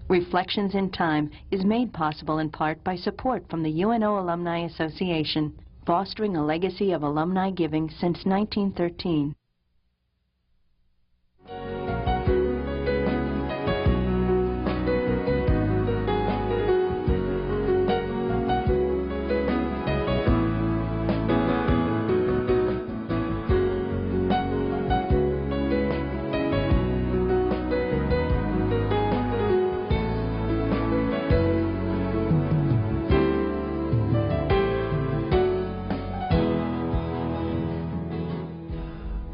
Reflections in Time is made possible in part by support from the UNO Alumni Association, fostering a legacy of alumni giving since 1913.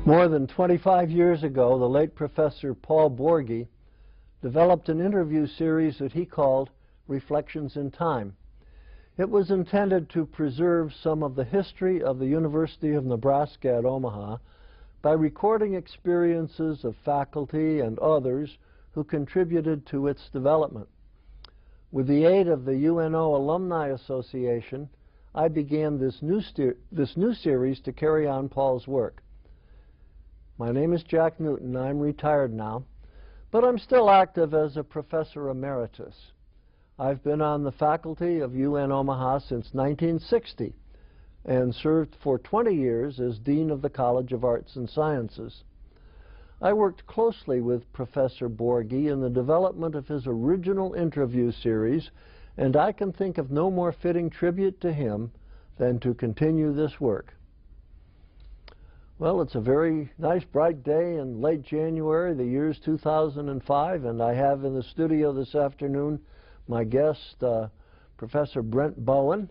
More than 25 years ago, the late Professor Paul Borghi developed an interview series that he called Reflections in Time. It was intended to preserve some of the history of the University of Nebraska at Omaha by recording experiences of faculty and others who contributed to its development. With the aid of the UNO Alumni Association, I began this new series to carry on Paul's work. My name is Jack Newton. I'm retired now, but I'm still active as a professor emeritus. I've been on the faculty of UN Omaha since 1960 and served for 20 years as Dean of the College of Arts and Sciences. I worked closely with Professor Borghi in the development of his original interview series, and I can think of no more fitting tribute to him than to continue this work. Well, it's a very nice, bright day in late January. The year's 2005, and I have in the studio this afternoon my guest, Professor Brent Bowen,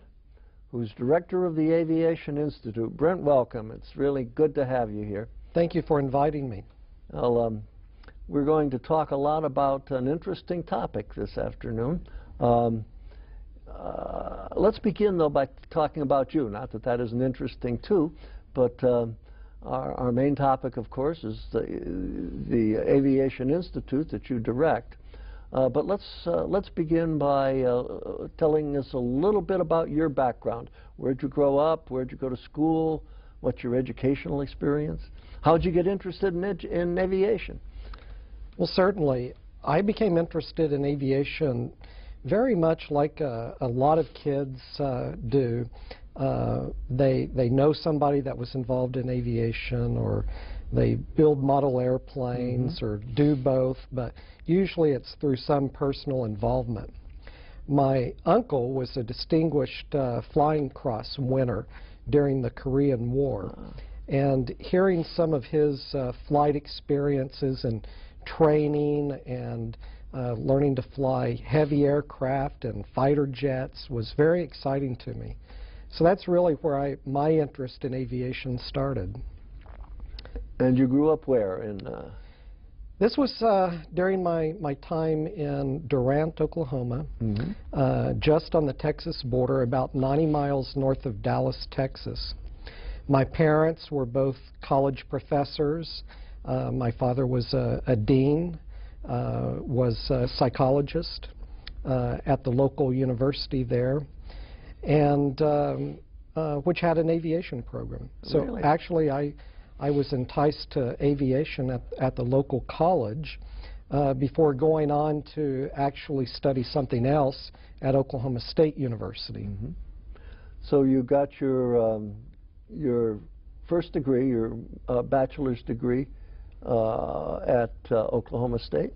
who's director of the Aviation Institute. Brent, welcome. It's really good to have you here. Thank you for inviting me. Well, we're going to talk a lot about an interesting topic this afternoon. Let's begin, though, by talking about you. Not that that isn't interesting, too, but our main topic, of course, is the Aviation Institute that you direct. But let's begin by telling us a little bit about your background. Where'd you grow up? Where'd you go to school? What's your educational experience? How'd you get interested in aviation? Well, certainly. I became interested in aviation very much like a lot of kids do. They know somebody that was involved in aviation, or they build model airplanes, or do both, but usually it's through some personal involvement. My uncle was a distinguished flying cross winner during the Korean War, and hearing some of his flight experiences and training and learning to fly heavy aircraft and fighter jets was very exciting to me. So that's really where my interest in aviation started. And you grew up where? This was during my time in Durant, Oklahoma, just on the Texas border, about 90 miles north of Dallas, Texas. My parents were both college professors. My father was a dean, was a psychologist at the local university there, and which had an aviation program. So really? Actually, I was enticed to aviation at the local college before going on to actually study something else at Oklahoma State University. So you got your first degree, your bachelor's degree at Oklahoma State?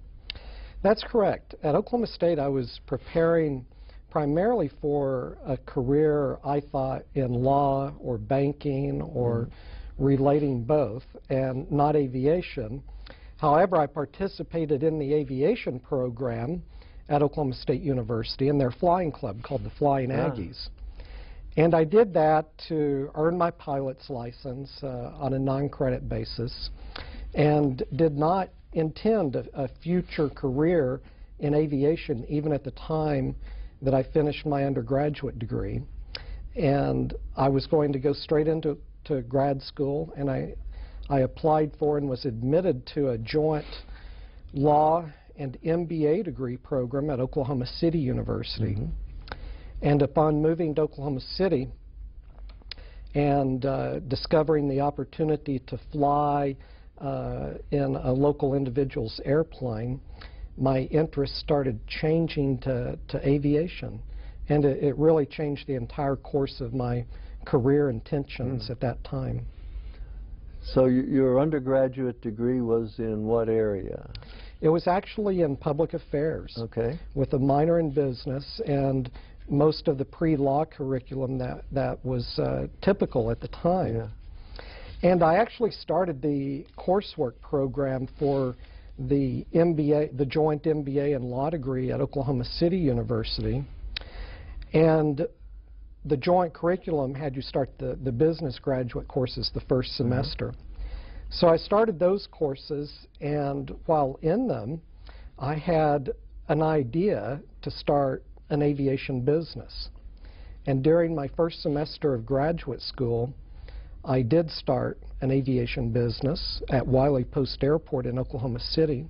That's correct. At Oklahoma State, I was preparing primarily for a career, I thought, in law or banking or relating both, and not aviation. However, I participated in the aviation program at Oklahoma State University in their flying club called the Flying Aggies. And I did that to earn my pilot's license on a non-credit basis, and did not intend a future career in aviation even at the time that I finished my undergraduate degree. And I was going to go straight into grad school, and I applied for and was admitted to a joint law and MBA degree program at Oklahoma City University. And upon moving to Oklahoma City and discovering the opportunity to fly in a local individual's airplane, my interest started changing to aviation. And it really changed the entire course of my career intentions at that time. So your undergraduate degree was in what area? It was actually in public affairs, Okay. with a minor in business and most of the pre-law curriculum that was typical at the time. Yeah. And I actually started the coursework program for the MBA, the joint MBA and law degree at Oklahoma City University. And the joint curriculum had you start the business graduate courses the first semester. So I started those courses, and while in them, I had an idea to start an aviation business. And during my first semester of graduate school, I did start an aviation business at Wiley Post Airport in Oklahoma City.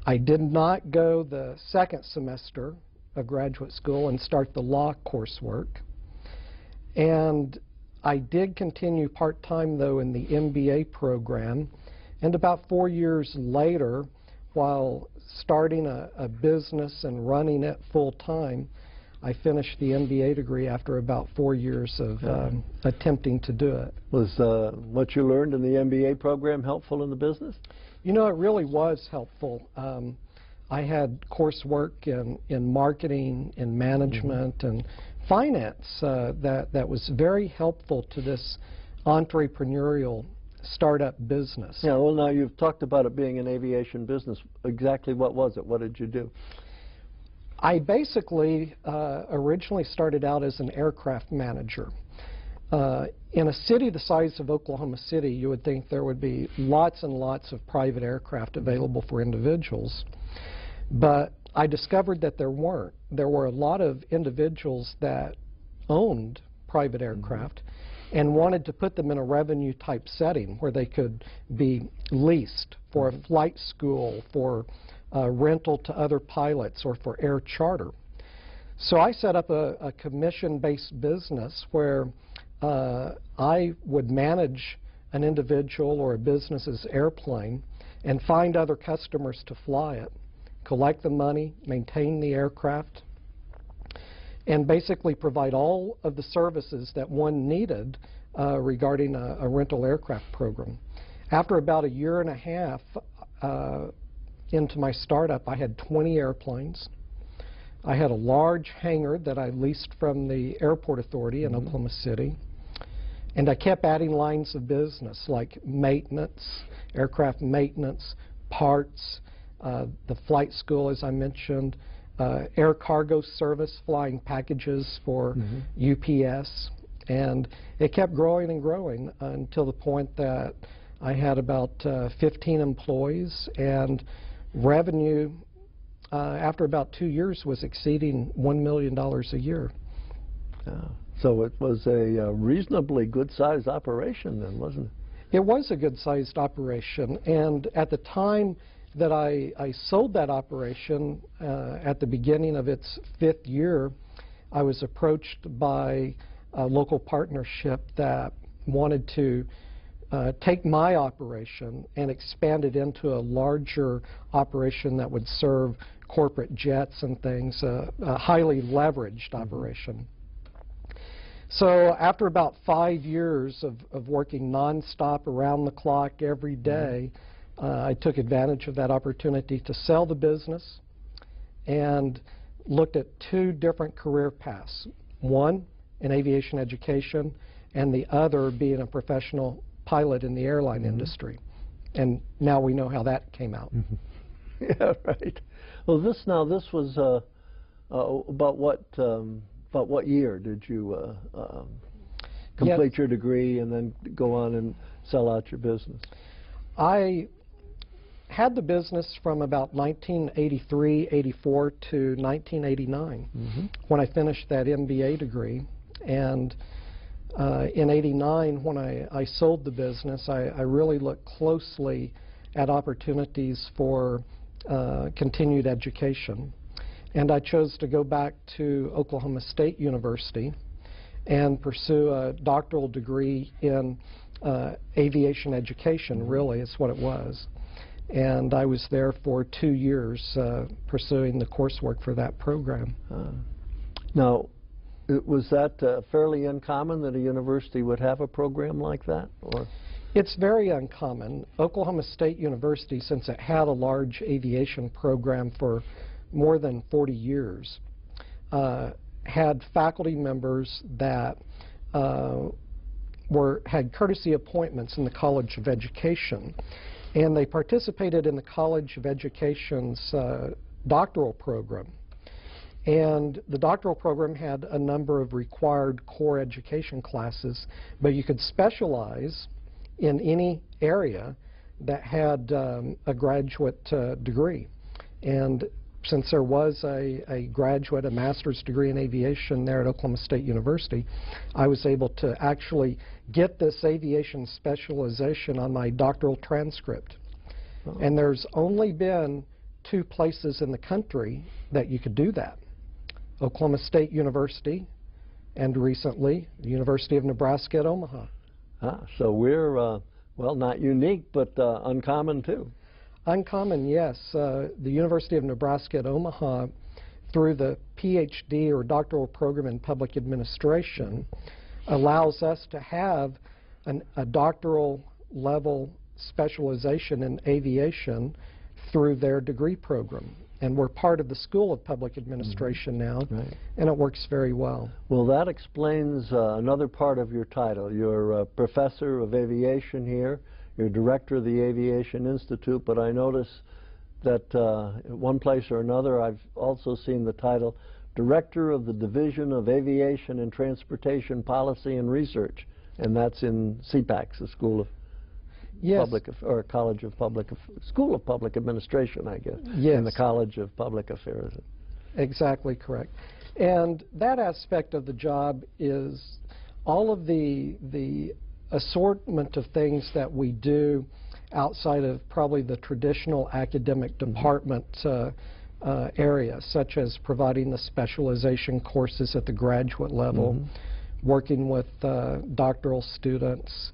I did not go the second semester of graduate school and start the law coursework. And I did continue part-time, though, in the MBA program. And about 4 years later, while starting a business and running it full-time, I finished the MBA degree after about 4 years of attempting to do it. Was what you learned in the MBA program helpful in the business? You know, it really was helpful. I had coursework in marketing, in management, and finance that was very helpful to this entrepreneurial startup business. Yeah, well, now you've talked about it being an aviation business. Exactly what was it? What did you do? I basically originally started out as an aircraft manager. In a city the size of Oklahoma City, you would think there would be lots and lots of private aircraft available for individuals. But I discovered that there weren't. There were a lot of individuals that owned private aircraft and wanted to put them in a revenue type setting where they could be leased for a flight school, for rental to other pilots, or for air charter. So I set up a commission-based business where I would manage an individual or a business's airplane and find other customers to fly it, collect the money, maintain the aircraft, and basically provide all of the services that one needed regarding a rental aircraft program. After about 1.5 years into my startup, I had 20 airplanes. I had a large hangar that I leased from the Airport Authority in Oklahoma City. And I kept adding lines of business like maintenance, aircraft maintenance, parts, the flight school, as I mentioned, air cargo service, flying packages for UPS. And it kept growing and growing until the point that I had about 15 employees, and revenue after about 2 years was exceeding $1 million a year. So it was a reasonably good-sized operation then, wasn't it? It was a good-sized operation, and at the time that I sold that operation, at the beginning of its 5th year, I was approached by a local partnership that wanted to take my operation and expand it into a larger operation that would serve corporate jets and things, a highly leveraged operation. So after about 5 years of working nonstop around the clock every day, I took advantage of that opportunity to sell the business and looked at 2 different career paths. One in aviation education, and the other being a professional pilot in the airline industry. And now we know how that came out. Yeah, right. Well, this was about what year did you complete your degree and then go on and sell out your business? I had the business from about 1983, 84 to 1989 when I finished that MBA degree. And in 89, when I sold the business, I really looked closely at opportunities for continued education. And I chose to go back to Oklahoma State University and pursue a doctoral degree in aviation education, really, is what it was. And I was there for 2 years pursuing the coursework for that program. Now, was that fairly uncommon that a university would have a program like that? Or? It's very uncommon. Oklahoma State University, since it had a large aviation program for more than 40 years, had faculty members that had courtesy appointments in the College of Education, and they participated in the College of Education's doctoral program. And the doctoral program had a number of required core education classes, but you could specialize in any area that had a graduate degree. And since there was a graduate, a master's degree in aviation there at Oklahoma State University, I was able to actually get this aviation specialization on my doctoral transcript. Oh. And there's only been 2 places in the country that you could do that. Oklahoma State University and recently the University of Nebraska at Omaha. So we're, well, not unique, but uncommon too. Uncommon, yes. The University of Nebraska at Omaha, through the PhD or doctoral program in public administration, allows us to have a doctoral level specialization in aviation through their degree program. And we're part of the School of Public Administration now, right. And it works very well. Well, that explains another part of your title. You're a professor of aviation here. You're director of the Aviation Institute, but I notice that in one place or another I've also seen the title Director of the Division of Aviation and Transportation Policy and Research, and that's in CPACS, the School of Public, or College of Public, School of Public Administration, I guess, in the College of Public Affairs. Exactly correct. And that aspect of the job is all of the assortment of things that we do outside of probably the traditional academic department area, such as providing the specialization courses at the graduate level, working with doctoral students,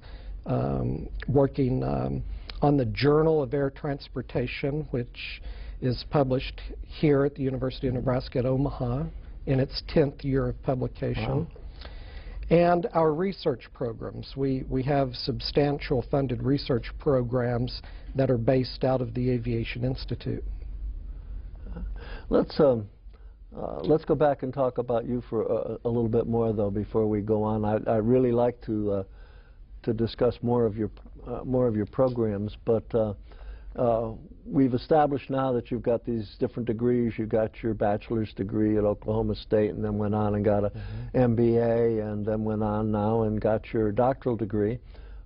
working on the Journal of Air Transportation, which is published here at the University of Nebraska at Omaha in its 10th year of publication. Wow. And our research programs. We have substantial funded research programs that are based out of the Aviation Institute. Let's go back and talk about you for a little bit more, though, before we go on. I really like to discuss more of your programs, but we've established now that you've got these different degrees. You got your bachelor's degree at Oklahoma State, and then went on and got a MBA, and then went on now and got your doctoral degree.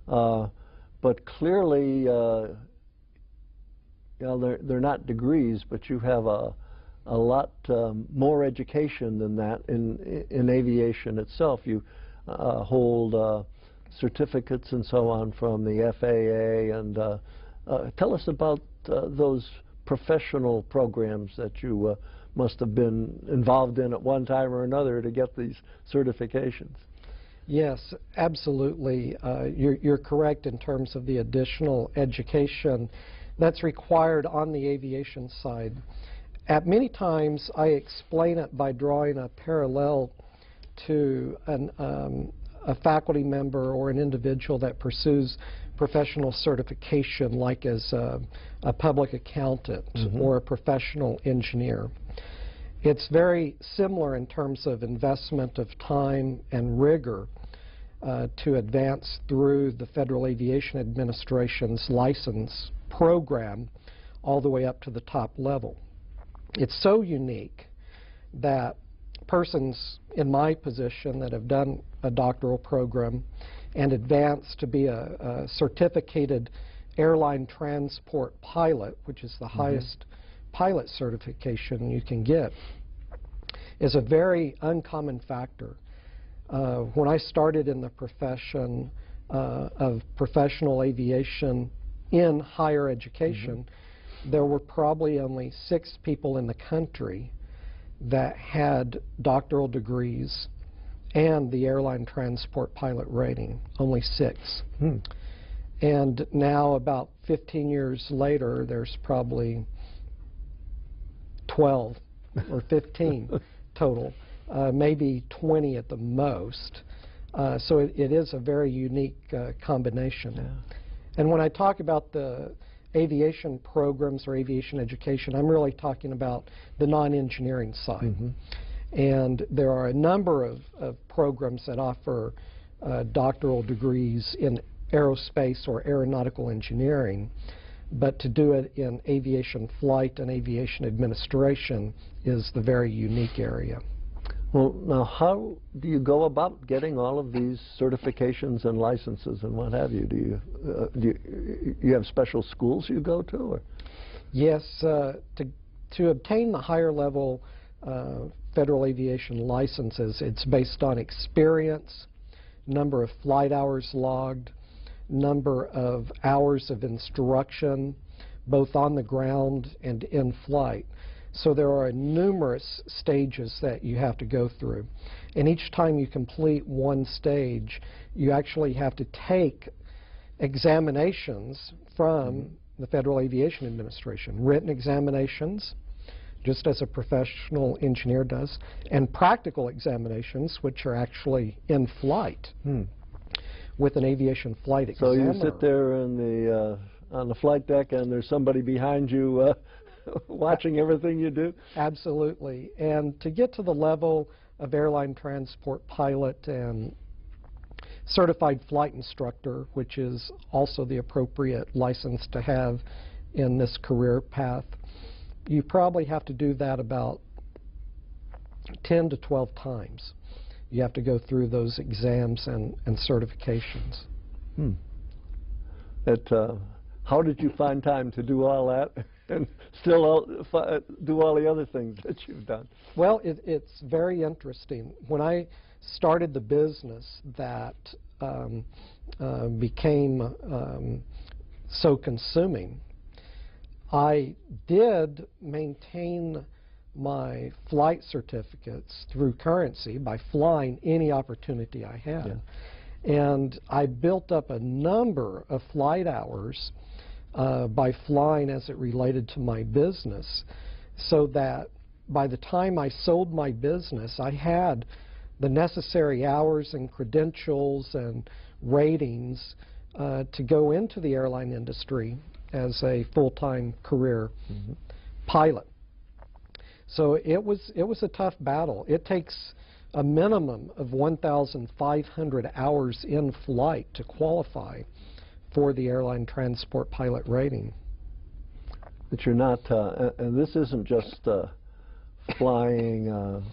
But clearly, you know, they're not degrees, but you have a lot more education than that in aviation itself. You hold certificates and so on from the FAA, and tell us about those professional programs that you must have been involved in at one time or another to get these certifications. Yes, absolutely. You're correct in terms of the additional education that's required on the aviation side. At many times, I explain it by drawing a parallel to a faculty member or an individual that pursues professional certification, like as a public accountant or a professional engineer. It's very similar in terms of investment of time and rigor to advance through the Federal Aviation Administration's license program all the way up to the top level. It's so unique that persons in my position that have done a doctoral program and advanced to be a certificated airline transport pilot, which is the highest pilot certification you can get, is a very uncommon factor. When I started in the profession of professional aviation in higher education, there were probably only 6 people in the country that had doctoral degrees and the airline transport pilot rating, only 6. And now, about 15 years later, there's probably 12 or 15 total, maybe 20 at the most. So it is a very unique combination. Yeah. And when I talk about the aviation programs or aviation education, I'm really talking about the non-engineering side. And there are a number of programs that offer doctoral degrees in aerospace or aeronautical engineering, but to do it in aviation flight and aviation administration is the very unique area. Well, now, how do you go about getting all of these certifications and licenses and what have you? Do you have special schools you go to? Or? Yes, to obtain the higher level federal aviation licenses, it's based on experience, number of flight hours logged, number of hours of instruction, both on the ground and in flight. So there are numerous stages that you have to go through. And each time you complete one stage, you actually have to take examinations from the Federal Aviation Administration, written examinations, just as a professional engineer does, and practical examinations, which are actually in flight with an aviation flight examiner. So you sit there in on the flight deck and there's somebody behind you watching everything you do? Absolutely. And to get to the level of airline transport pilot and certified flight instructor, which is also the appropriate license to have in this career path, you probably have to do that about 10 to 12 times. You have to go through those exams and certifications. How did you find time to do all that and still do all the other things that you've done? Well, it's very interesting. When I started the business that became so consuming, I did maintain my flight certificates through currency by flying any opportunity I had. And I built up a number of flight hours by flying as it related to my business, so that by the time I sold my business, I had the necessary hours and credentials and ratings to go into the airline industry as a full-time career pilot. So it was a tough battle. It takes a minimum of 1,500 hours in flight to qualify for the airline transport pilot rating. But you're not, and this isn't just flying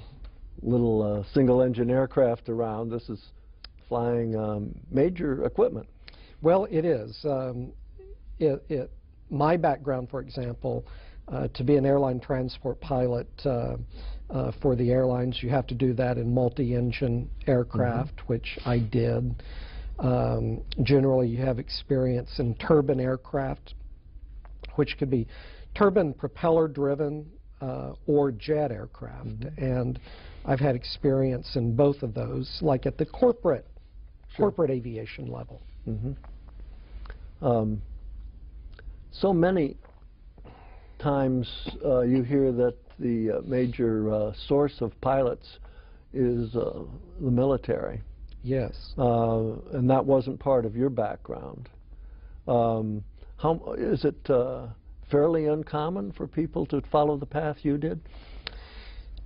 little single-engine aircraft around. This is flying major equipment. Well, it is. My background, for example, to be an airline transport pilot for the airlines, you have to do that in multi-engine aircraft, which I did. Generally, you have experience in turbine aircraft, which could be turbine propeller-driven or jet aircraft. And I've had experience in both of those, like at the corporate aviation level. So many times you hear that the major source of pilots is the military. Yes. And that wasn't part of your background. Is it fairly uncommon for people to follow the path you did?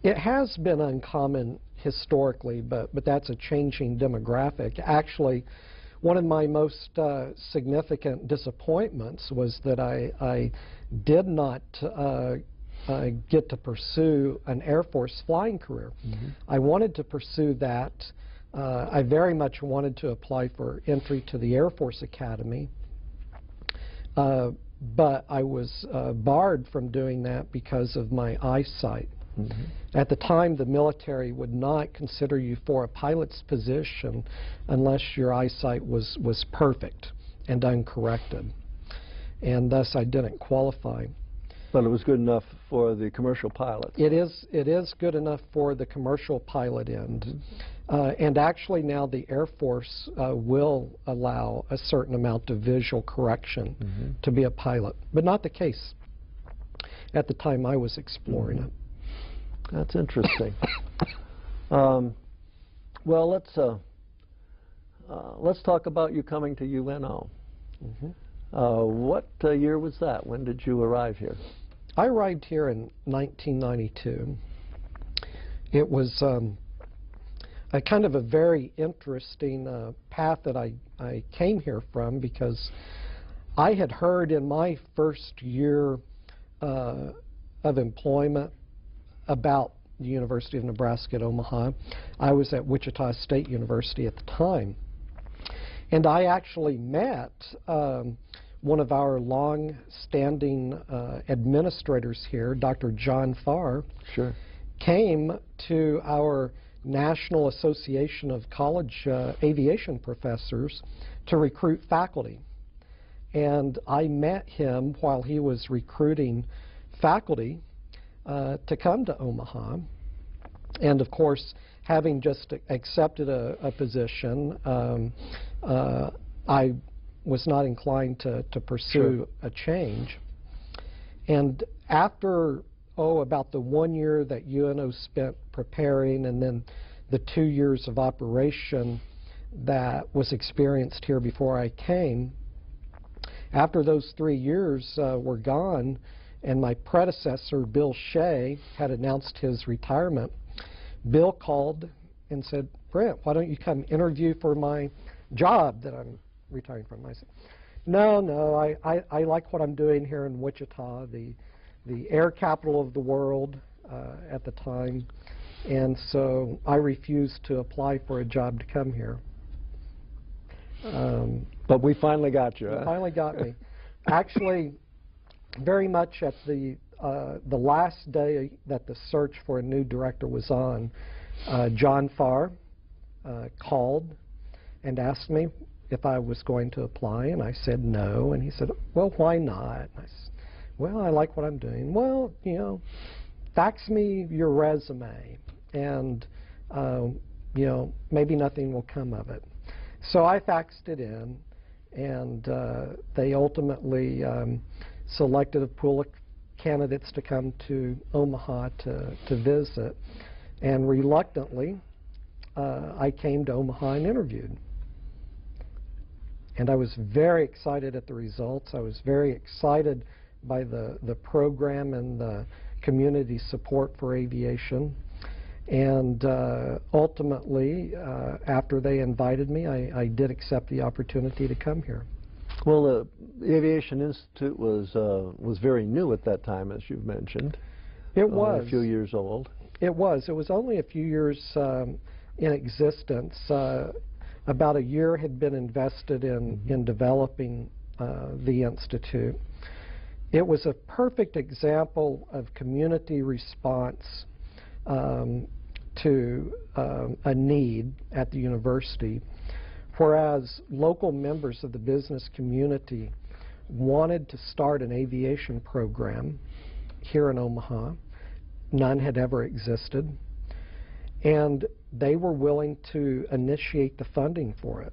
It has been uncommon historically, but that's a changing demographic. Actually, one of my most significant disappointments was that I did not get to pursue an Air Force flying career. I wanted to pursue that. I very much wanted to apply for entry to the Air Force Academy, but I was barred from doing that because of my eyesight. At the time, the military would not consider you for a pilot's position unless your eyesight was perfect and uncorrected, and thus I didn't qualify. But it was good enough for the commercial pilots. It is good enough for the commercial pilot end. And actually now the Air Force will allow a certain amount of visual correction to be a pilot, but not the case at the time I was exploring it. That's interesting. Well, let's talk about you coming to UNO. What year was that? When did you arrive here? I arrived here in 1992. It was a kind of a very interesting path that I came here from, because I had heard in my first year of employment about the University of Nebraska at Omaha. I was at Wichita State University at the time. And I actually met one of our long-standing administrators here, Dr. John Farr. Sure. Came to our National Association of College Aviation Professors to recruit faculty. And I met him while he was recruiting faculty to come to Omaha. And of course, having just accepted a position, I was not inclined to pursue a change. And after, about the 1 year that UNO spent preparing, and then the 2 years of operation that was experienced here before I came, after those 3 years were gone, and my predecessor, Bill Shea, had announced his retirement, Bill called and said, "Brent, why don't you come interview for my job that I'm retiring from?" I said, no, I like what I'm doing here in Wichita, the air capital of the world at the time, and so I refused to apply for a job to come here. But we finally got you. They finally got me. Actually, very much at the last day that the search for a new director was on, John Farr called and asked me if I was going to apply, and I said no, and he said, "Well, why not?" And I said, "Well, I like what I'm doing." "Well, fax me your resume, and maybe nothing will come of it." So I faxed it in, and they ultimately selected a pool of candidates to come to Omaha to visit, and reluctantly I came to Omaha and interviewed. And I was very excited at the results. I was very excited by the program and the community support for aviation. And ultimately, after they invited me, I did accept the opportunity to come here. Well, the Aviation Institute was very new at that time, as you've mentioned. It was. A few years old. It was. It was only a few years in existence. About a year had been invested in developing the Institute. It was a perfect example of community response to a need at the university, whereas local members of the business community wanted to start an aviation program here in Omaha. None had ever existed, and they were willing to initiate the funding for it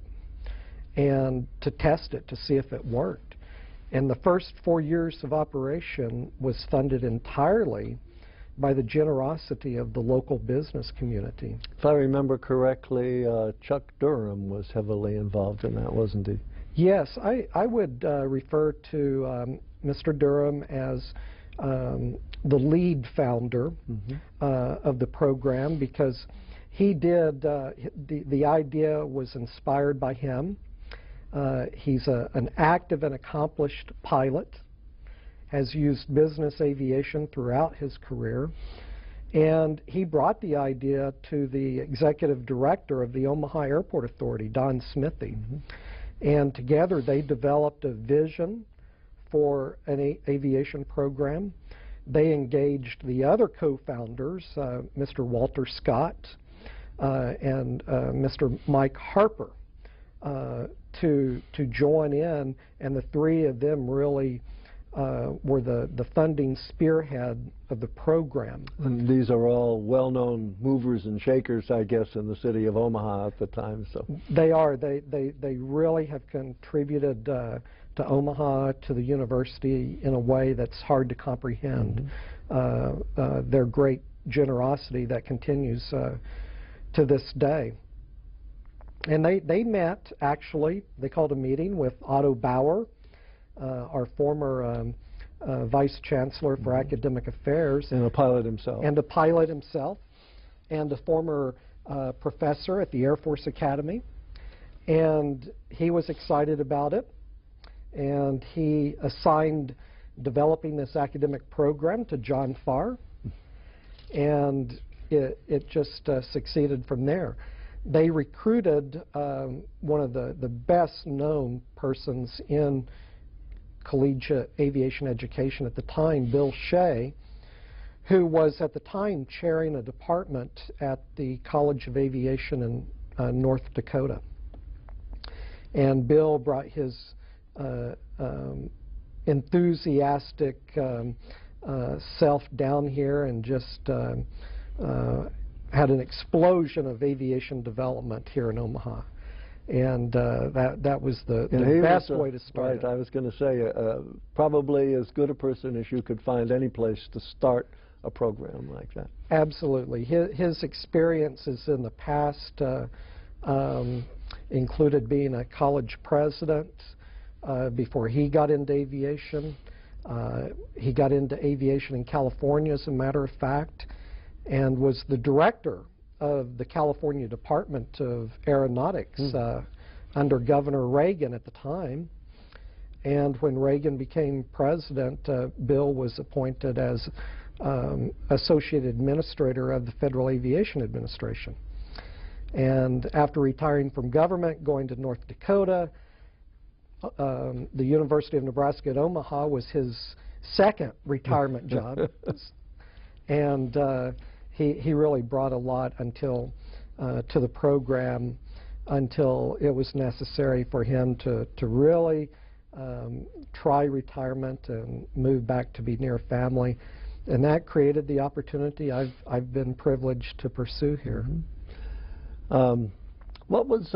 and to test it to see if it worked. And the first 4 years of operation was funded entirely by the generosity of the local business community. If I remember correctly, Chuck Durham was heavily involved in that, wasn't he? Yes, I would refer to Mr. Durham as the lead founder of the program, because he did, the idea was inspired by him. He's an active and accomplished pilot, has used business aviation throughout his career, and he brought the idea to the executive director of the Omaha Airport Authority, Don Smithy, and together they developed a vision for an aviation program. They engaged the other co-founders, Mr. Walter Scott and Mr. Mike Harper, to join in, and the three of them really were the funding spearhead of the program. And these are all well-known movers and shakers, I guess, in the city of Omaha at the time. So they are. They really have contributed to Omaha, to the university, in a way that's hard to comprehend. Their great generosity that continues to this day. And they met, actually, they called a meeting with Otto Bauer, our former Vice Chancellor for Academic Affairs. And a pilot himself. And a pilot himself, and a former professor at the Air Force Academy. And he was excited about it, and he assigned developing this academic program to John Farr, and it just succeeded from there. They recruited one of the best-known persons in collegiate aviation education at the time, Bill Shea, who was at the time chairing a department at the College of Aviation in North Dakota. And Bill brought his enthusiastic self down here and just had an explosion of aviation development here in Omaha. And that was the best way to start. Right, I was going to say, probably as good a person as you could find any place to start a program like that. Absolutely. His experiences in the past included being a college president before he got into aviation. He got into aviation in California, as a matter of fact, and was the director of the California Department of Aeronautics under Governor Reagan at the time. And when Reagan became president, Bill was appointed as Associate Administrator of the Federal Aviation Administration. And after retiring from government, going to North Dakota, the University of Nebraska at Omaha was his second retirement job. And he really brought a lot until to the program until it was necessary for him to really try retirement and move back to be near family. And that created the opportunity I've been privileged to pursue here. What was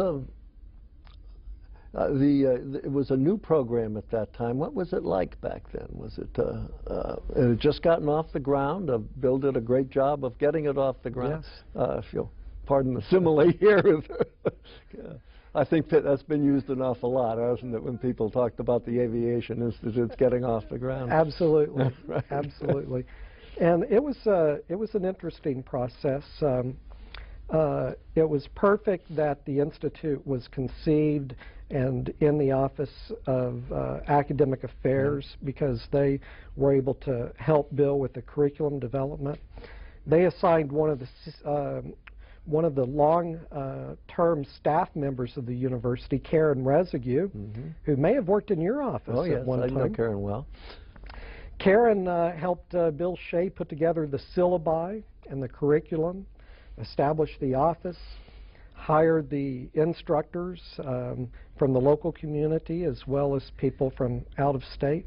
it was a new program at that time. What was it like back then? Was it it had just gotten off the ground? Bill did a great job of getting it off the ground. Yes. If you'll pardon the simile here. I think that's been used an awful lot, hasn't it, when people talked about the Aviation Institute's getting off the ground? Absolutely. Right. Absolutely. And it was an interesting process. It was perfect that the Institute was conceived and in the Office of Academic Affairs, because they were able to help Bill with the curriculum development. They assigned one of the long-term staff members of the university, Karen Rezague, who may have worked in your office at one time. I know Karen well. Karen helped Bill Shea put together the syllabi and the curriculum, establish the office, hired the instructors from the local community as well as people from out of state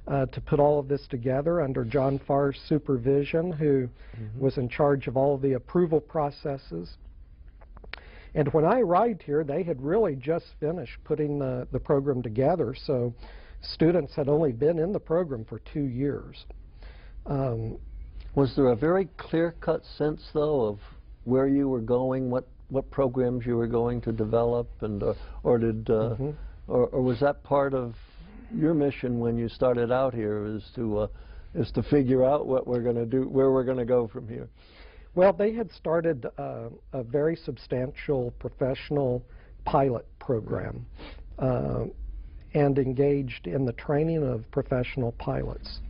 to put all of this together under John Farr's supervision, who was in charge of all of the approval processes. And when I arrived here, they had really just finished putting the program together, so students had only been in the program for 2 years. Was there a very clear-cut sense, though, of where you were going, what programs you were going to develop, and or was that part of your mission when you started out here, is to figure out what we're going to do, where we're going to go from here? Well, they had started a very substantial professional pilot program and engaged in the training of professional pilots.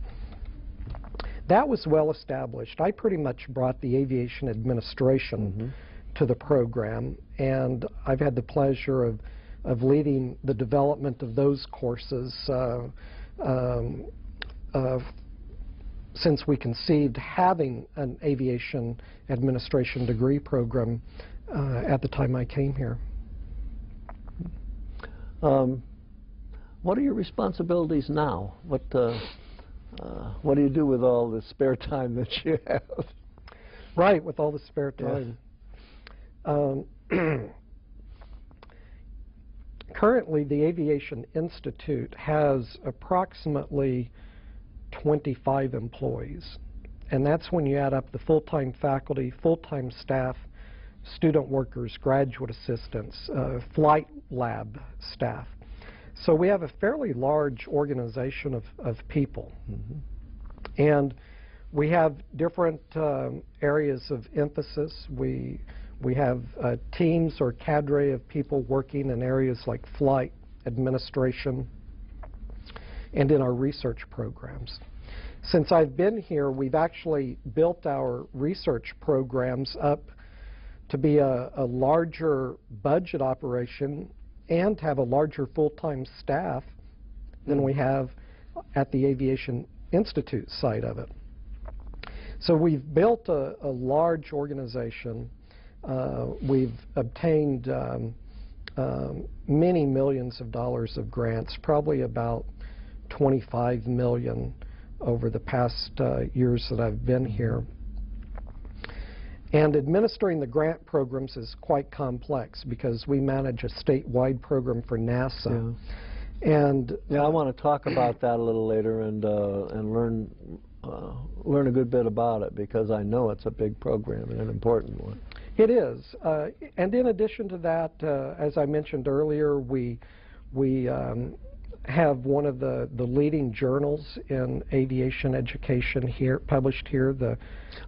That was well established. I pretty much brought the aviation administration to the program, and I've had the pleasure of leading the development of those courses since we conceived having an aviation administration degree program at the time I came here. What are your responsibilities now? What do you do with all the spare time that you have? Right, with all the spare time. Currently, the Aviation Institute has approximately 25 employees, and that's when you add up the full-time faculty, full-time staff, student workers, graduate assistants, flight lab staff. So we have a fairly large organization of people. And we have different areas of emphasis. We have teams or cadre of people working in areas like flight administration and in our research programs. Since I've been here, we've actually built our research programs up to be a larger budget operation and have a larger full-time staff than we have at the Aviation Institute side of it. So we've built a large organization. We've obtained many millions of dollars of grants, probably about 25 million over the past years that I've been here. And administering the grant programs is quite complex because we manage a statewide program for NASA. And I want to talk about that a little later and learn a good bit about it, because I know it's a big program and an important one. It is. And in addition to that, as I mentioned earlier, we have one of the leading journals in aviation education here, published here, the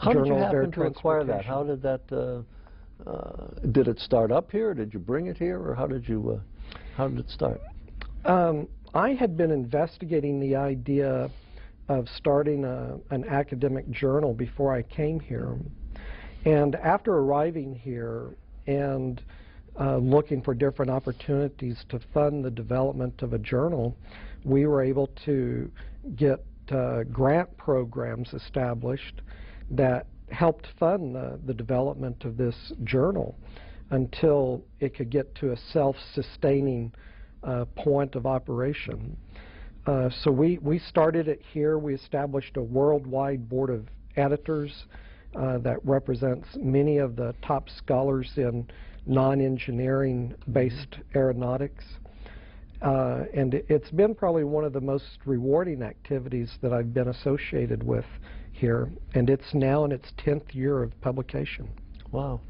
Journal of Air Transportation. How did you happen to acquire that? How did that, did it start up here? Did you bring it here? Or how did it start? I had been investigating the idea of starting an academic journal before I came here. And after arriving here and looking for different opportunities to fund the development of a journal, we were able to get grant programs established that helped fund the development of this journal until it could get to a self-sustaining point of operation. So we started it here. We established a worldwide board of editors that represents many of the top scholars in non-engineering based aeronautics. And it's been probably one of the most rewarding activities that I've been associated with here. And it's now in its 10th year of publication. Wow.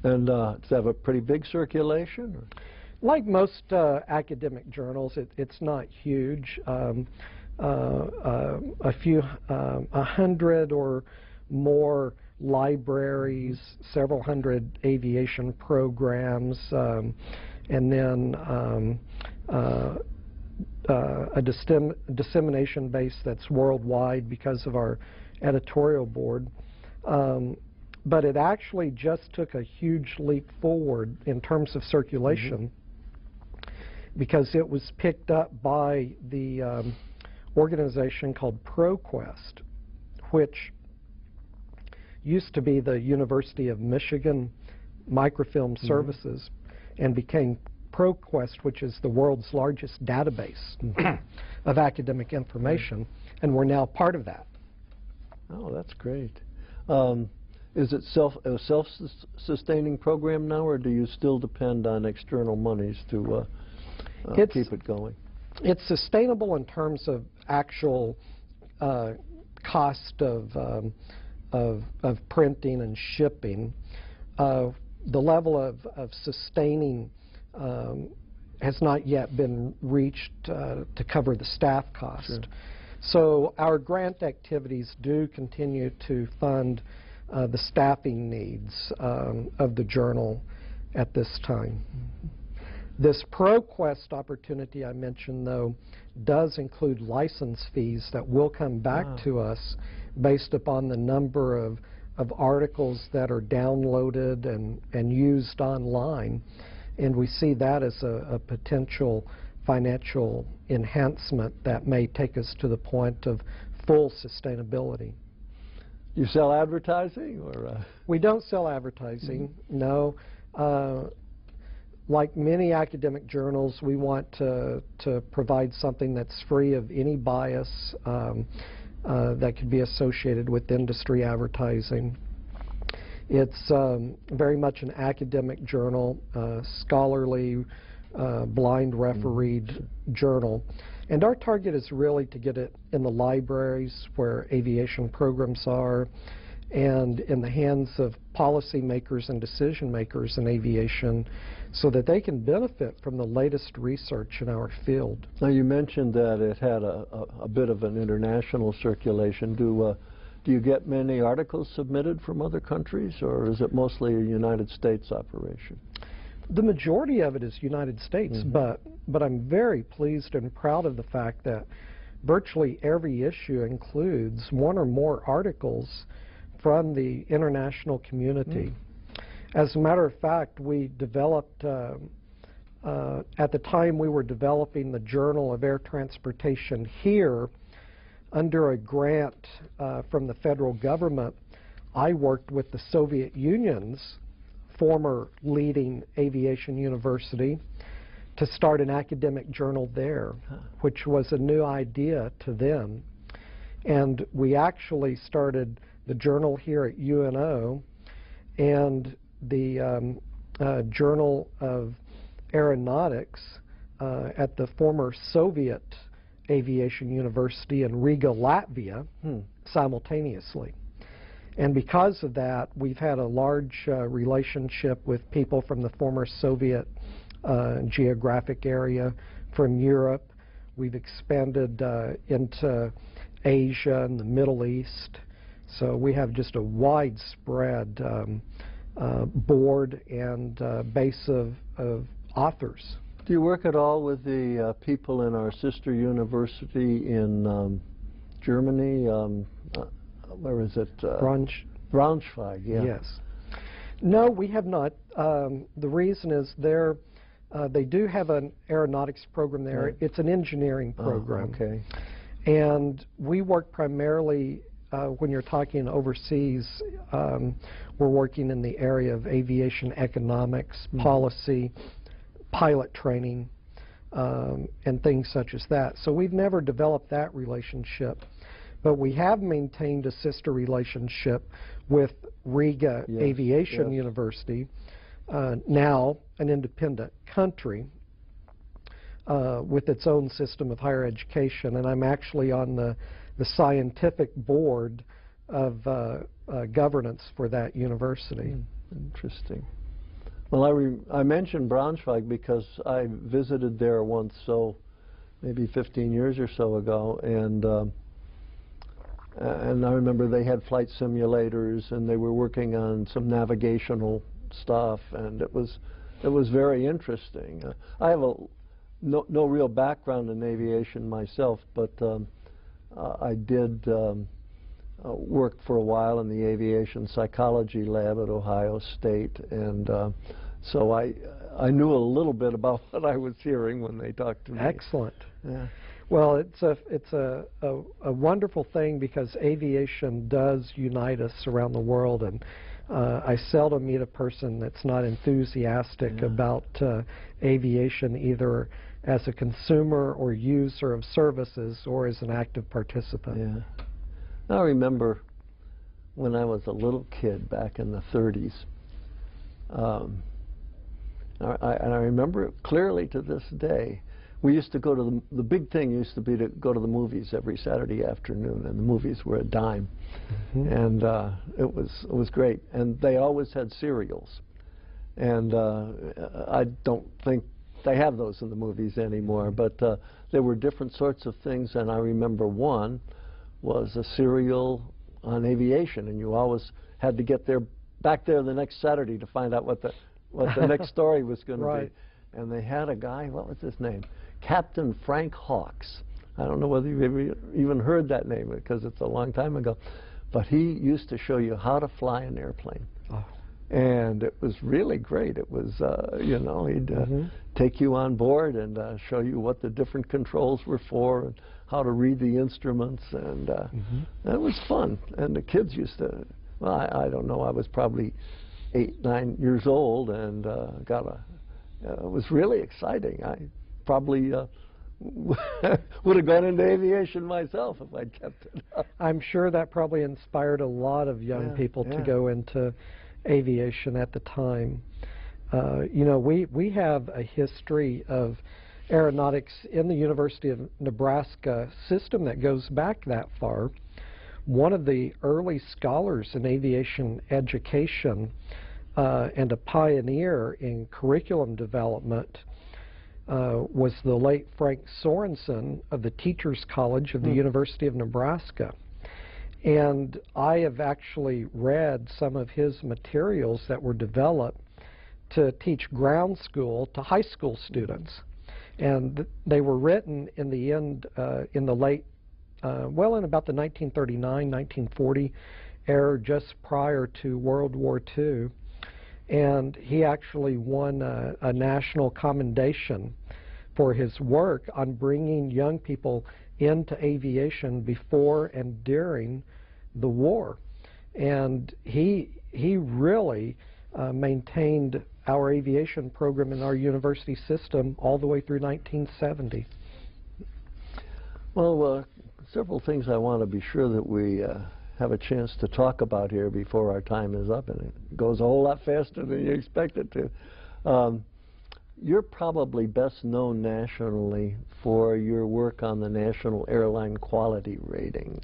And does it have a pretty big circulation? Or? Like most academic journals, it's not huge. A few, 100 or more libraries, several hundred aviation programs, and then a dissemination base that's worldwide because of our editorial board. But it actually just took a huge leap forward in terms of circulation because it was picked up by the organization called ProQuest, which used to be the University of Michigan Microfilm Services, and became ProQuest, which is the world's largest database of academic information, and we're now part of that. Oh, that's great. Is it a self-sustaining program now, or do you still depend on external monies to keep it going? It's sustainable in terms of actual cost of printing and shipping. The level of sustaining has not yet been reached to cover the staff cost. Sure. So our grant activities do continue to fund the staffing needs of the journal at this time. This ProQuest opportunity I mentioned, though, does include license fees that will come back to us based upon the number of articles that are downloaded and used online. And we see that as a potential financial enhancement that may take us to the point of full sustainability. You sell advertising, or? We don't sell advertising, no. Like many academic journals, we want to provide something that's free of any bias that could be associated with industry advertising. It's very much an academic journal, scholarly, blind refereed journal. And our target is really to get it in the libraries where aviation programs are, and in the hands of policymakers and decision makers in aviation so that they can benefit from the latest research in our field. Now, you mentioned that it had a bit of an international circulation. Do you get many articles submitted from other countries, or is it mostly a United States operation? The majority of it is United States, but I'm very pleased and proud of the fact that virtually every issue includes one or more articles from the international community. As a matter of fact, we developed, at the time we were developing the Journal of Air Transportation here, under a grant from the federal government, I worked with the Soviet Union's former leading aviation university to start an academic journal there, which was a new idea to them. And we actually started the journal here at UNO, and the Journal of Aeronautics at the former Soviet Aviation University in Riga, Latvia, simultaneously. And because of that, we've had a large relationship with people from the former Soviet geographic area, from Europe. We've expanded into Asia and the Middle East. So we have just a widespread board and base of authors. Do you work at all with the people in our sister university in Germany? Where is it? Braunschweig, yeah. Yes. No, we have not. The reason is they do have an aeronautics program there. Right. It's an engineering program. Oh, okay. And we work primarily, when you're talking overseas, we're working in the area of aviation economics, policy, pilot training, and things such as that. So we've never developed that relationship. But we have maintained a sister relationship with Riga Aviation University, now an independent country with its own system of higher education. And I'm actually on the scientific board of governance for that university. Interesting. Well, I mentioned Braunschweig because I visited there once, so maybe 15 years or so ago, and I remember they had flight simulators, and they were working on some navigational stuff, and it was very interesting. I have no real background in aviation myself, but I did work for a while in the aviation psychology lab at Ohio State, and so I knew a little bit about what I was hearing when they talked to me. Excellent. Yeah. Well, it's a wonderful thing because aviation does unite us around the world, and I seldom meet a person that's not enthusiastic about aviation, either as a consumer or user of services or as an active participant. Yeah. I remember when I was a little kid back in the 30s, and I remember it clearly to this day. We used to go to the big thing used to be to go to the movies every Saturday afternoon, and the movies were a dime, and it was great. And they always had cereals, and I don't think they have those in the movies anymore. But there were different sorts of things, and I remember one was a cereal on aviation, and you always had to get back there the next Saturday to find out what the next story was going to be. And they had a guy, what was his name? Captain Frank Hawks. I don't know whether you've ever even heard that name because it's a long time ago. But he used to show you how to fly an airplane. Oh. And it was really great. It was, you know, he'd take you on board and show you what the different controls were for and how to read the instruments. And that was fun. And the kids used to, well, I don't know, I was probably 8, 9 years old and got was really exciting. I probably would have gone into aviation myself if I'd kept it up. I'm sure that probably inspired a lot of young people to go into aviation at the time. You know, we have a history of aeronautics in the University of Nebraska system that goes back that far. One of the early scholars in aviation education and a pioneer in curriculum development was the late Frank Sorensen of the Teachers College of the University of Nebraska. And I have actually read some of his materials that were developed to teach ground school to high school students. And they were written in the end, in the late, well, in about the 1939, 1940 era, just prior to World War II. And he actually won a national commendation for his work on bringing young people into aviation before and during the war. And he really maintained our aviation program in our university system all the way through 1970. Well, several things I want to be sure that we have a chance to talk about here before our time is up, and it goes a whole lot faster than you expect it to. You're probably best known nationally for your work on the National Airline Quality Rating.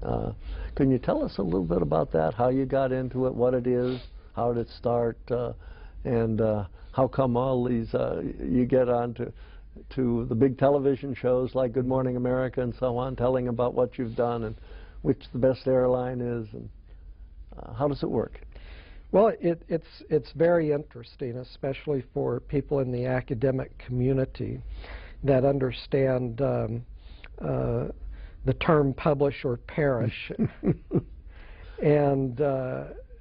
Can you tell us a little bit about that, how you got into it, what it is, how did it start, and how come all these, you get on to the big television shows like Good Morning America and so on, telling about what you've done and which the best airline is, and how does it work? Well, it's very interesting, especially for people in the academic community that understand the term publish or perish, and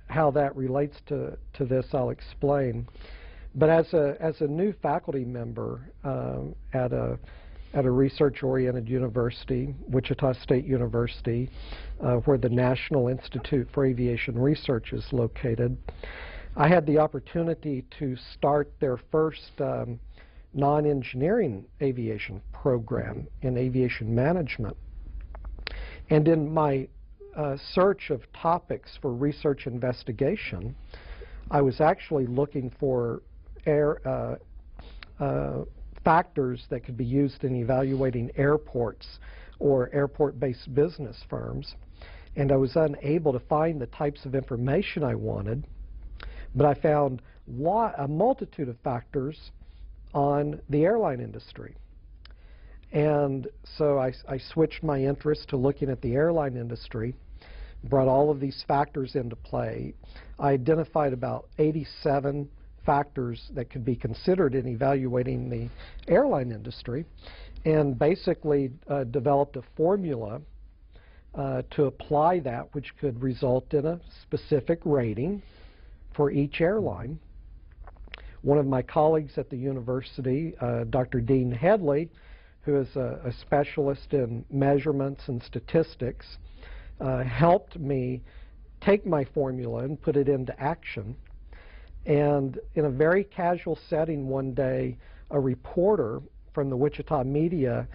how that relates to this, I'll explain. But as a new faculty member at a research-oriented university, Wichita State University, where the National Institute for Aviation Research is located, I had the opportunity to start their first non-engineering aviation program in aviation management. And in my search of topics for research investigation, I was actually looking for factors that could be used in evaluating airports or airport-based business firms, and I was unable to find the types of information I wanted, but I found a multitude of factors on the airline industry. And so I switched my interest to looking at the airline industry, brought all of these factors into play. I identified about 87 factors that could be considered in evaluating the airline industry, and basically developed a formula to apply that, which could result in a specific rating for each airline. One of my colleagues at the university, Dr. Dean Headley, who is a specialist in measurements and statistics, helped me take my formula and put it into action. And in a very casual setting one day, a reporter from the Wichita media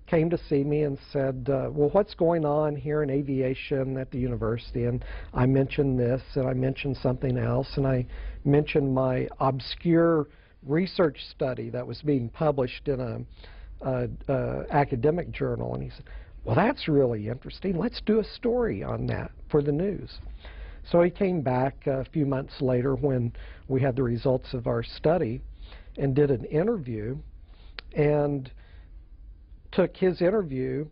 came to see me and said, well, what's going on here in aviation at the university? And I mentioned this, and I mentioned something else, and I mentioned my obscure research study that was being published in a academic journal. And he said, well, that's really interesting. Let's do a story on that for the news. So he came back a few months later when we had the results of our study and did an interview and took his interview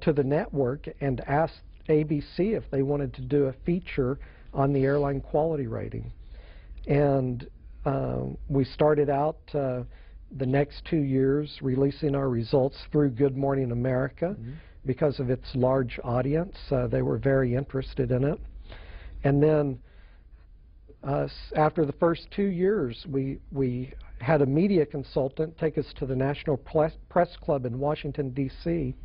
to the network and asked ABC if they wanted to do a feature on the airline quality rating. And we started out the next 2 years releasing our results through Good Morning America. Because of its large audience. They were very interested in it. And then after the first 2 years, we had a media consultant take us to the National Press Club in Washington, D.C.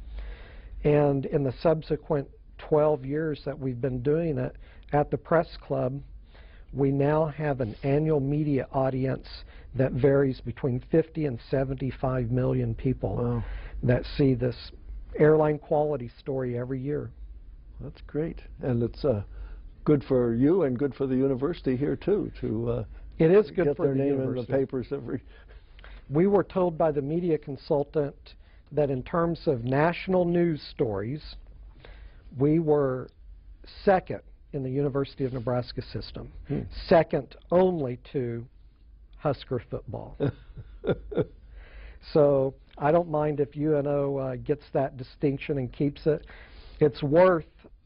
And in the subsequent 12 years that we've been doing it at the Press Club, We now have an annual media audience that varies between 50 and 75 million people. Wow. That see this airline quality story every year. That's great. And it's good for you and good for the university here, too, to it is good get for their the name university. in the papers every... We were told by the media consultant that in terms of national news stories, we were second in the University of Nebraska system, second only to Husker football. So I don't mind if UNO gets that distinction and keeps it. It's worth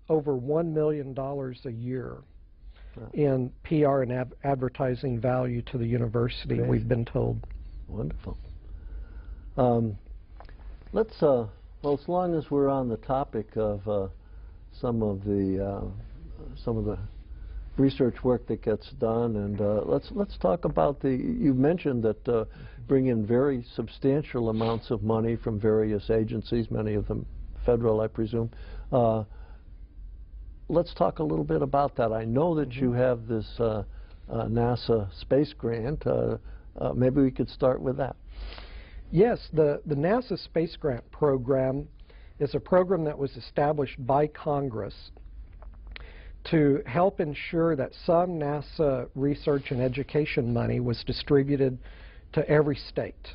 over $1 million a year in PR and advertising value to the university, Great. we've been told. Wonderful. Let's, well, as long as we're on the topic of some of the research work that gets done, and let's talk about the. You mentioned that bring in very substantial amounts of money from various agencies, many of them federal, I presume. Let's talk a little bit about that. I know that you have this NASA space grant. Maybe we could start with that. Yes, the NASA Space Grant Program is a program that was established by Congress to help ensure that some NASA research and education money was distributed to every state.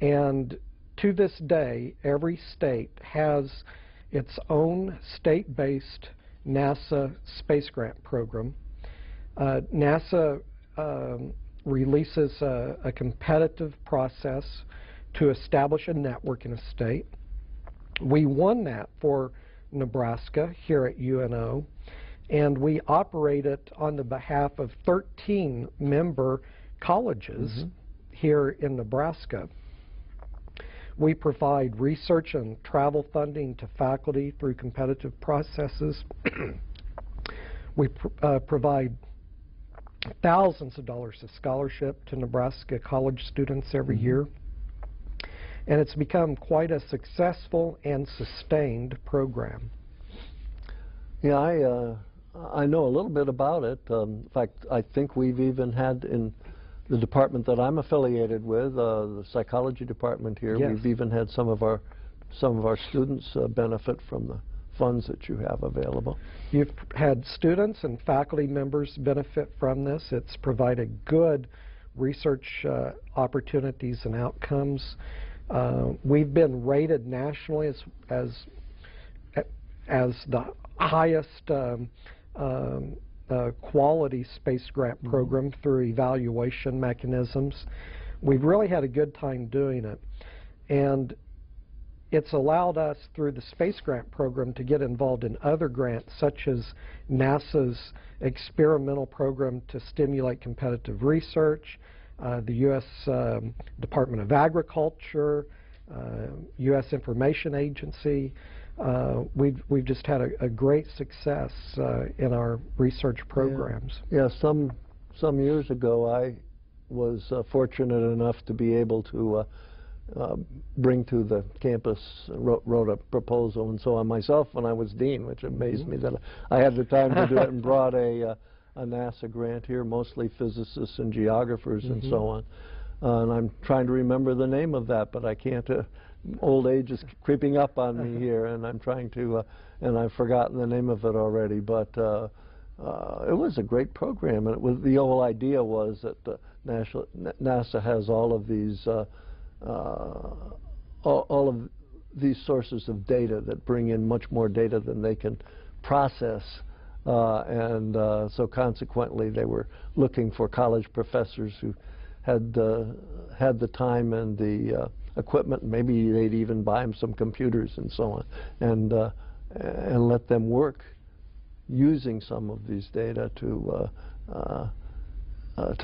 And to this day, every state has its own state-based NASA Space Grant Program. NASA releases a competitive process to establish a network in a state. We won that for Nebraska here at UNO, and we operate it on the behalf of 13 member colleges here in Nebraska. We provide research and travel funding to faculty through competitive processes. We provide thousands of dollars of scholarship to Nebraska college students every year. And it's become quite a successful and sustained program. Yeah, I know a little bit about it. In fact, I think we've even had in the department that I'm affiliated with, the psychology department here, yes. we've even had some of our students benefit from the funds that you have available. You've had students and faculty members benefit from this. It's provided good research opportunities and outcomes. We've been rated nationally as the highest quality space grant program through evaluation mechanisms. We've really had a good time doing it, and it's allowed us through the space grant program to get involved in other grants such as NASA's experimental program to stimulate competitive research, the U.S. Department of Agriculture, U.S. Information Agency. We've just had a great success in our research programs. Yeah, some years ago I was fortunate enough to be able to bring to the campus, wrote a proposal and so on myself when I was dean, which amazed me that I had the time to do it, and brought a NASA grant here, mostly physicists and geographers and so on. And I'm trying to remember the name of that, but I can't. Old age is creeping up on me here, and I'm trying to, and I've forgotten the name of it already, but it was a great program, and it was, the whole idea was that NASA has all of these all of these sources of data that bring in much more data than they can process, and so consequently they were looking for college professors who had the time and the equipment. Maybe they'd even buy them some computers and so on, and let them work using some of these data to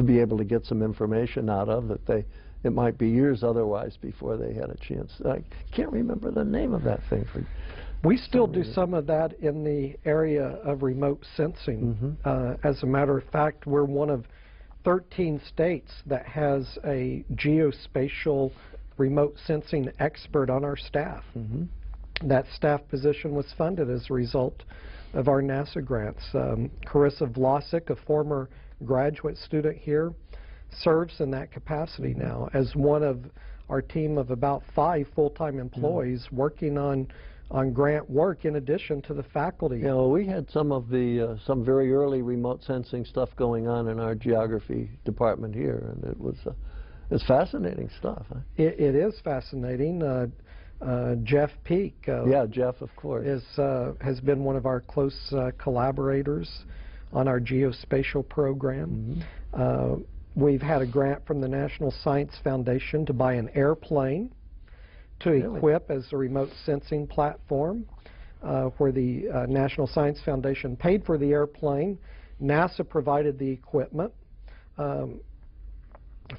be able to get some information out of that it might be years otherwise before they had a chance. I can't remember the name of that thing. We still do some of that in the area of remote sensing. As a matter of fact, we're one of 13 states that has a geospatial remote sensing expert on our staff. That staff position was funded as a result of our NASA grants. Carissa Vlasic, a former graduate student here, serves in that capacity now as one of our team of about 5 full-time employees working on grant work in addition to the faculty. You know, we had some of the some very early remote sensing stuff going on in our geography department here, and it's fascinating stuff. Huh? It is fascinating. Jeff Peak, yeah, Jeff, of course, has been one of our close collaborators on our geospatial program. We've had a grant from the National Science Foundation to buy an airplane to equip as a remote sensing platform, where the National Science Foundation paid for the airplane. NASA provided the equipment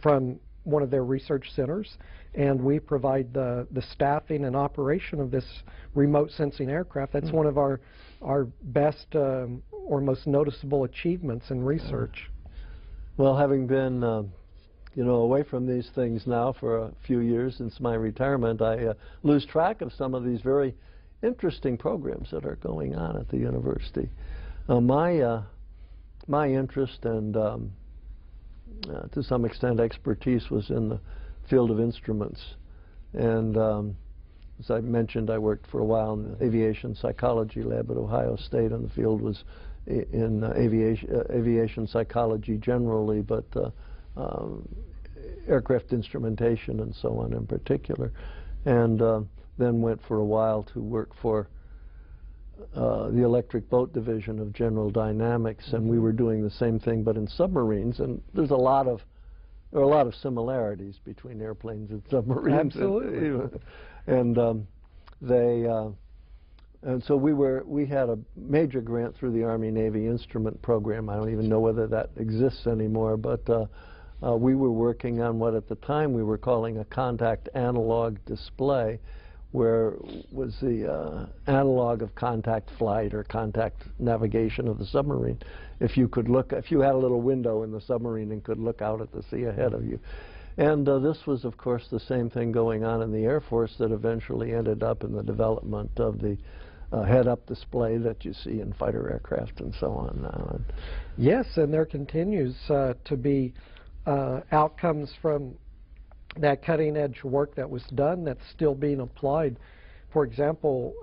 from one of their research centers, and we provide the staffing and operation of this remote sensing aircraft. That's one of our best or most noticeable achievements in research. Well, having been you know, away from these things now for a few years since my retirement, I lose track of some of these very interesting programs that are going on at the university. My interest and to some extent expertise was in the field of instruments, and as I mentioned, I worked for a while in the aviation psychology lab at Ohio State, and the field was in aviation psychology generally, but aircraft instrumentation and so on in particular, and then went for a while to work for the electric boat division of General Dynamics, and we were doing the same thing but in submarines, and there are a lot of similarities between airplanes and submarines. Absolutely. And so we had a major grant through the Army Navy Instrument Program. I don't even know whether that exists anymore, but we were working on what at the time we were calling a contact analog display, where was the analog of contact flight or contact navigation of the submarine. If you had a little window in the submarine and could look out at the sea ahead of you. And this was, of course, the same thing going on in the Air Force that eventually ended up in the development of the head-up display that you see in fighter aircraft and so on now. Yes, and there continues to be outcomes from that cutting-edge work that was done that's still being applied. For example,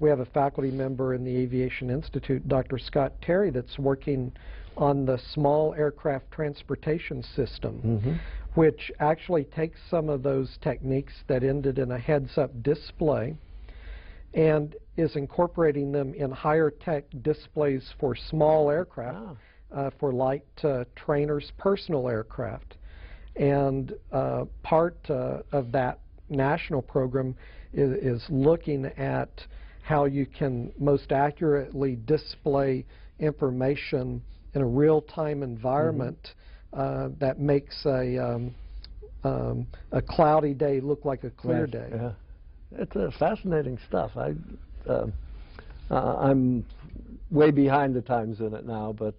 we have a faculty member in the Aviation Institute, Dr. Scott Terry, that's working on the small aircraft transportation system, which actually takes some of those techniques that ended in a heads-up display and is incorporating them in higher-tech displays for small aircraft, for light trainers' personal aircraft. And part of that national program is looking at how you can most accurately display information in a real-time environment that makes a cloudy day look like a clear day. Yeah. It's fascinating stuff. I'm way behind the times in it now, but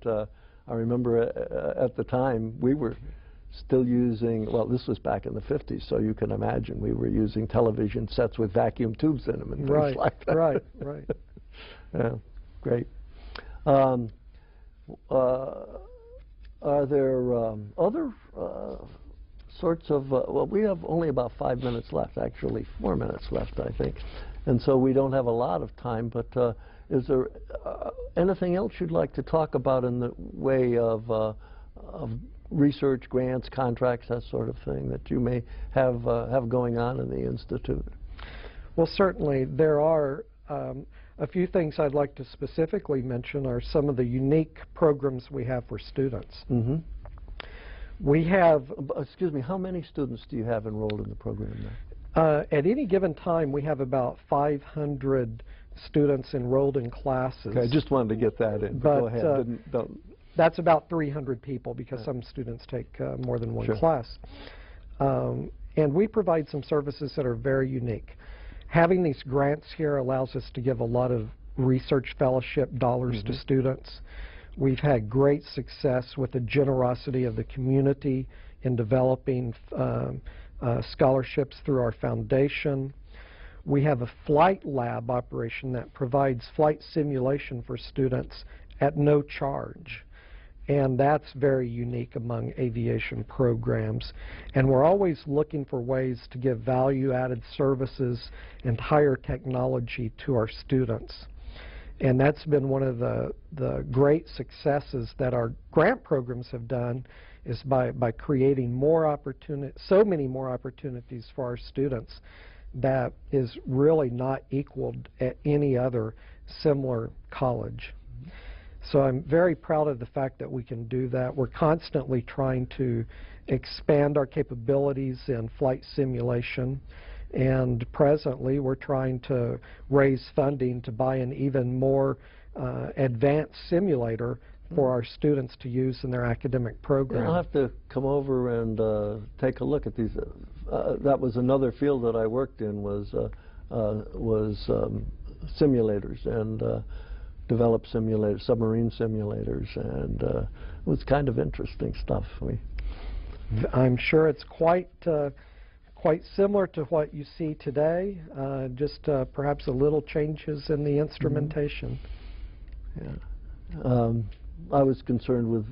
I remember at the time we were still using, well, this was back in the 50s, so you can imagine we were using television sets with vacuum tubes in them and things like that. Right. Yeah, great. Are there other sorts of, well, we have only about 5 minutes left, actually 4 minutes left, I think, and so we don't have a lot of time, but is there anything else you'd like to talk about in the way of research, grants, contracts, that sort of thing that you may have going on in the Institute? Well, certainly there are a few things I'd like to specifically mention are some of the unique programs we have for students. We have, excuse me, how many students do you have enrolled in the program now? At any given time, we have about 500 students enrolled in classes. Okay, I just wanted to get that in. But go ahead. that's about 300 people because some students take more than one class. And we provide some services that are very unique. Having these grants here allows us to give a lot of research fellowship dollars to students. We've had great success with the generosity of the community in developing scholarships through our foundation. We have a flight lab operation that provides flight simulation for students at no charge. And that's very unique among aviation programs. And we're always looking for ways to give value-added services and higher technology to our students. And that's been one of the great successes that our grant programs have done, is by creating more opportunities, so many more opportunities for our students, that is really not equaled at any other similar college. So I'm very proud of the fact that we can do that. We're constantly trying to expand our capabilities in flight simulation, and presently we're trying to raise funding to buy an even more advanced simulator for our students to use in their academic program. I'll have to come over and take a look at these. That was another field that I worked in, was simulators, and developed simulators, submarine simulators, and it was kind of interesting stuff. I'm sure it's quite similar to what you see today, just perhaps a little changes in the instrumentation. Yeah. I was concerned with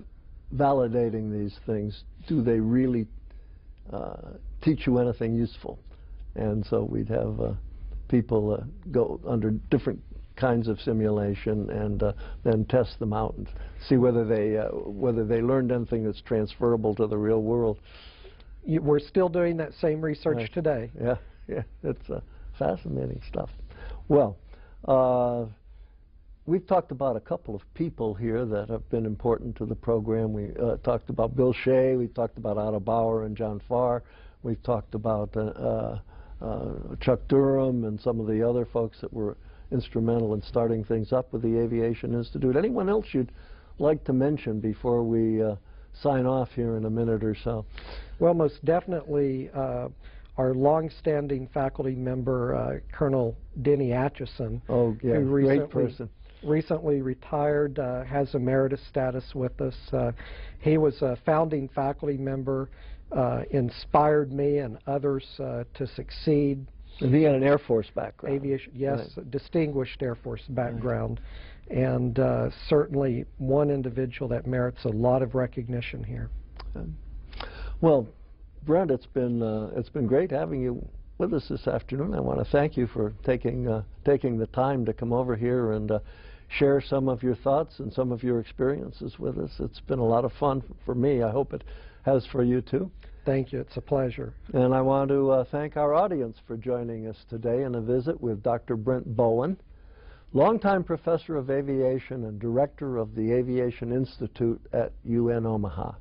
validating these things. Do they really teach you anything useful? And so we'd have people go under different kinds of simulation and then test them out and see whether they learned anything that's transferable to the real world. We're still doing that same research today. Yeah, yeah, it's fascinating stuff. Well, we've talked about a couple of people here that have been important to the program. We talked about Bill Shea, we talked about Otto Bauer and John Farr, we've talked about Chuck Durham and some of the other folks that were instrumental in starting things up with the Aviation Institute. Anyone else you'd like to mention before we sign off here in a minute or so? Well, most definitely our long-standing faculty member, Colonel Denny Atchison. Oh, yeah, great person. Recently retired, has emeritus status with us. He was a founding faculty member, inspired me and others to succeed. And he had an Air Force background. Aviation, yes, right. Distinguished Air Force background. Right. And certainly one individual that merits a lot of recognition here. Well, Brent, it's been great having you with us this afternoon. I want to thank you for taking the time to come over here and share some of your thoughts and some of your experiences with us. It's been a lot of fun for me. I hope it has for you too. Thank you. It's a pleasure. And I want to thank our audience for joining us today in a visit with Dr. Brent Bowen, longtime professor of aviation and director of the Aviation Institute at UN Omaha.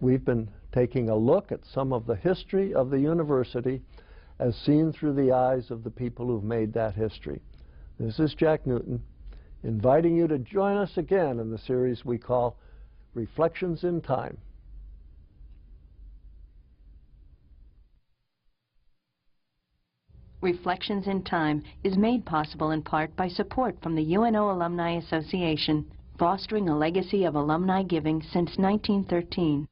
We've been taking a look at some of the history of the university as seen through the eyes of the people who've made that history. This is Jack Newton, inviting you to join us again in the series we call Reflections in Time. Reflections in Time is made possible in part by support from the UNO Alumni Association, fostering a legacy of alumni giving since 1913.